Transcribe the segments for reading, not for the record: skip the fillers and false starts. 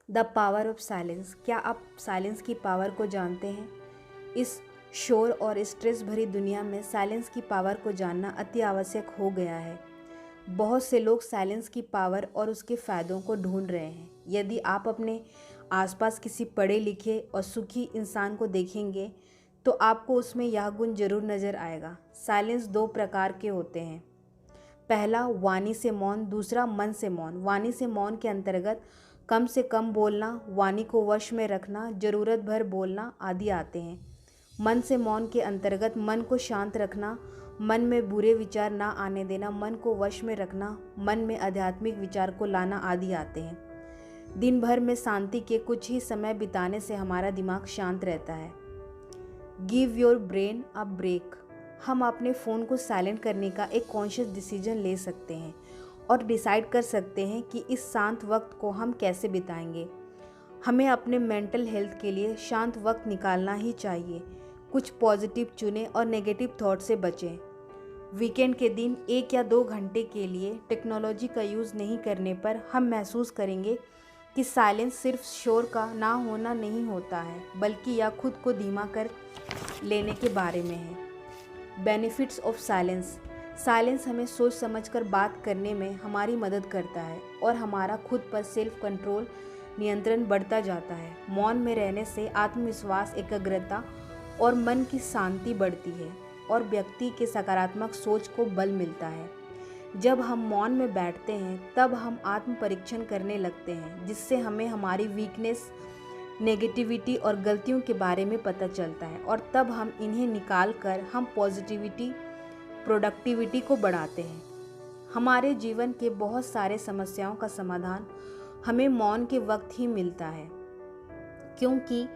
The power of silence. क्या आप silence की पावर को जानते हैं? इस शोर और स्ट्रेस भरी दुनिया में साइलेंस की पावर को जानना अति आवश्यक हो गया है। बहुत से लोग साइलेंस की पावर और उसके फ़ायदों को ढूंढ रहे हैं। यदि आप अपने आसपास किसी पढ़े लिखे और सुखी इंसान को देखेंगे तो आपको उसमें यह गुण जरूर नज़र आएगा। साइलेंस दो प्रकार के होते हैं। पहला, वाणी से मौन, दूसरा मन से मौन। वाणी से मौन के अंतर्गत कम से कम बोलना, वाणी को वश में रखना, ज़रूरत भर बोलना आदि आते हैं। मन से मौन के अंतर्गत मन को शांत रखना, मन में बुरे विचार ना आने देना, मन को वश में रखना, मन में आध्यात्मिक विचार को लाना आदि आते हैं। दिन भर में शांति के कुछ ही समय बिताने से हमारा दिमाग शांत रहता है। Give your brain a break. हम अपने फ़ोन को साइलेंट करने का एक कॉन्शियस डिसीजन ले सकते हैं और डिसाइड कर सकते हैं कि इस शांत वक्त को हम कैसे बिताएंगे। हमें अपने मेंटल हेल्थ के लिए शांत वक्त निकालना ही चाहिए। कुछ पॉजिटिव चुनें और नेगेटिव थॉट से बचें। वीकेंड के दिन 1 या 2 घंटे के लिए टेक्नोलॉजी का यूज़ नहीं करने पर हम महसूस करेंगे कि साइलेंस सिर्फ शोर का ना होना नहीं होता है, बल्कि यह खुद को धीमा कर लेने के बारे में है। Benefits of silence. साइलेंस हमें सोच समझकर बात करने में हमारी मदद करता है और हमारा खुद पर सेल्फ कंट्रोल नियंत्रण बढ़ता जाता है। मौन में रहने से आत्मविश्वास, एकाग्रता और मन की शांति बढ़ती है और व्यक्ति के सकारात्मक सोच को बल मिलता है। जब हम मौन में बैठते हैं तब हम आत्म परीक्षण करने लगते हैं, जिससे हमें हमारी वीकनेस, नेगेटिविटी और गलतियों के बारे में पता चलता है और तब हम इन्हें निकाल कर हम पॉजिटिविटी, प्रोडक्टिविटी को बढ़ाते हैं। हमारे जीवन के बहुत सारे समस्याओं का समाधान हमें मौन के वक्त ही मिलता है, क्योंकि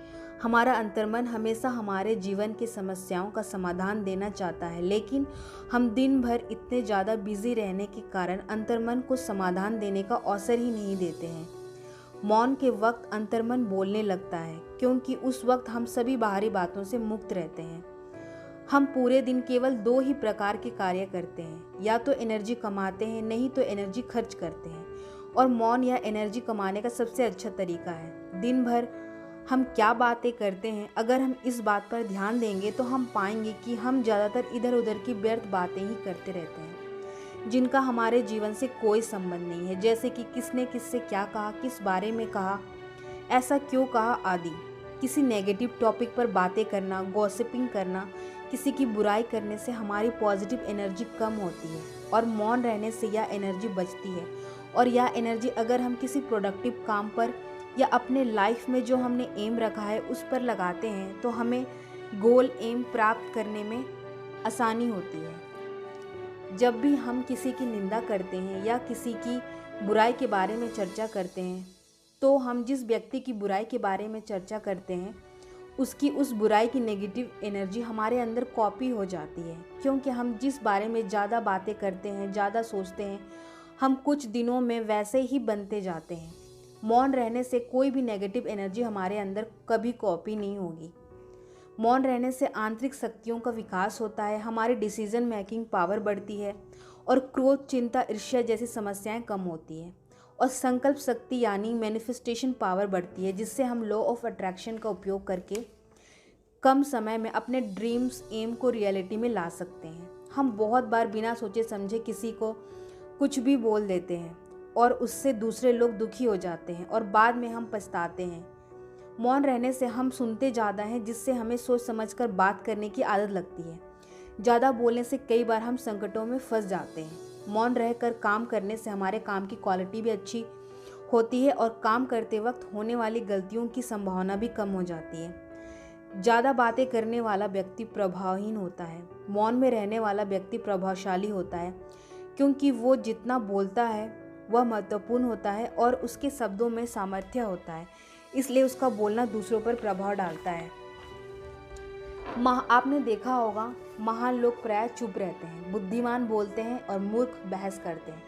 हमारा अंतर्मन हमेशा हमारे जीवन की समस्याओं का समाधान देना चाहता है, लेकिन हम दिन भर इतने ज़्यादा बिजी रहने के कारण अंतर्मन को समाधान देने का अवसर ही नहीं देते हैं। मौन के वक्त अंतर्मन बोलने लगता है, क्योंकि उस वक्त हम सभी बाहरी बातों से मुक्त रहते हैं। हम पूरे दिन केवल 2 ही प्रकार के कार्य करते हैं, या तो एनर्जी कमाते हैं, नहीं तो एनर्जी खर्च करते हैं। और मौन या एनर्जी कमाने का सबसे अच्छा तरीका है। दिन भर हम क्या बातें करते हैं, अगर हम इस बात पर ध्यान देंगे तो हम पाएंगे कि हम ज़्यादातर इधर उधर की व्यर्थ बातें ही करते रहते हैं, जिनका हमारे जीवन से कोई संबंध नहीं है। जैसे कि किसने किससे क्या कहा, किस बारे में कहा, ऐसा क्यों कहा आदि। किसी नेगेटिव टॉपिक पर बातें करना, गॉसिपिंग करना, किसी की बुराई करने से हमारी पॉजिटिव एनर्जी कम होती है और मौन रहने से यह एनर्जी बचती है। और यह एनर्जी अगर हम किसी प्रोडक्टिव काम पर या अपने लाइफ में जो हमने एम रखा है उस पर लगाते हैं तो हमें गोल एम प्राप्त करने में आसानी होती है। जब भी हम किसी की निंदा करते हैं या किसी की बुराई के बारे में चर्चा करते हैं तो हम जिस व्यक्ति की बुराई के बारे में चर्चा करते हैं उसकी उस बुराई की नेगेटिव एनर्जी हमारे अंदर कॉपी हो जाती है, क्योंकि हम जिस बारे में ज़्यादा बातें करते हैं, ज़्यादा सोचते हैं, हम कुछ दिनों में वैसे ही बनते जाते हैं। मौन रहने से कोई भी नेगेटिव एनर्जी हमारे अंदर कभी कॉपी नहीं होगी। मौन रहने से आंतरिक शक्तियों का विकास होता है, हमारी डिसीजन मेकिंग पावर बढ़ती है और क्रोध, चिंता, ईर्ष्या जैसी समस्याएं कम होती हैं और संकल्प शक्ति यानी मैनिफेस्टेशन पावर बढ़ती है, जिससे हम लॉ ऑफ अट्रैक्शन का उपयोग करके कम समय में अपने ड्रीम्स, एम को रियलिटी में ला सकते हैं। हम बहुत बार बिना सोचे समझे किसी को कुछ भी बोल देते हैं और उससे दूसरे लोग दुखी हो जाते हैं और बाद में हम पछताते हैं। मौन रहने से हम सुनते ज़्यादा हैं, जिससे हमें सोच समझकर बात करने की आदत लगती है। ज़्यादा बोलने से कई बार हम संकटों में फंस जाते हैं। मौन रहकर काम करने से हमारे काम की क्वालिटी भी अच्छी होती है और काम करते वक्त होने वाली गलतियों की संभावना भी कम हो जाती है। ज़्यादा बातें करने वाला व्यक्ति प्रभावहीन होता है, मौन में रहने वाला व्यक्ति प्रभावशाली होता है, क्योंकि वो जितना बोलता है वह महत्वपूर्ण होता है और उसके शब्दों में सामर्थ्य होता है, इसलिए उसका बोलना दूसरों पर प्रभाव डालता है। आपने देखा होगा, महान लोग प्रायः चुप रहते हैं, बुद्धिमान बोलते हैं और मूर्ख बहस करते हैं।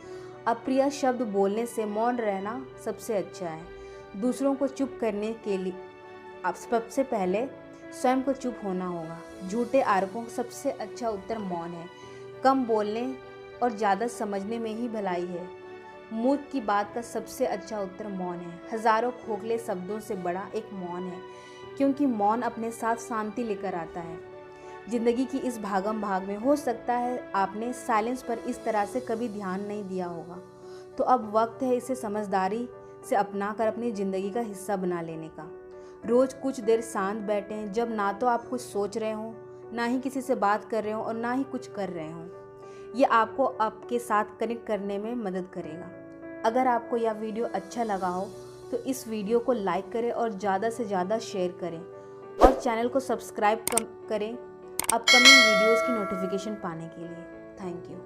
अप्रिय शब्द बोलने से मौन रहना सबसे अच्छा है। दूसरों को चुप करने के लिए आप सबसे पहले स्वयं को चुप होना होगा। झूठे आरोपों का सबसे अच्छा उत्तर मौन है। कम बोलने और ज़्यादा समझने में ही भलाई है। मूर्ख की बात का सबसे अच्छा उत्तर मौन है। हजारों खोखले शब्दों से बड़ा एक मौन है, क्योंकि मौन अपने साथ शांति लेकर आता है। जिंदगी की इस भागम भाग में हो सकता है आपने साइलेंस पर इस तरह से कभी ध्यान नहीं दिया होगा, तो अब वक्त है इसे समझदारी से अपना कर अपनी ज़िंदगी का हिस्सा बना लेने का। रोज़ कुछ देर शांत बैठें, जब ना तो आप कुछ सोच रहे हो, ना ही किसी से बात कर रहे हो और ना ही कुछ कर रहे हो। ये आपको आपके साथ कनेक्ट करने में मदद करेगा। अगर आपको यह वीडियो अच्छा लगा हो तो इस वीडियो को लाइक करें और ज़्यादा से ज़्यादा शेयर करें और चैनल को सब्सक्राइब करें अपकमिंग वीडियोज़ की नोटिफिकेशन पाने के लिए। Thank you.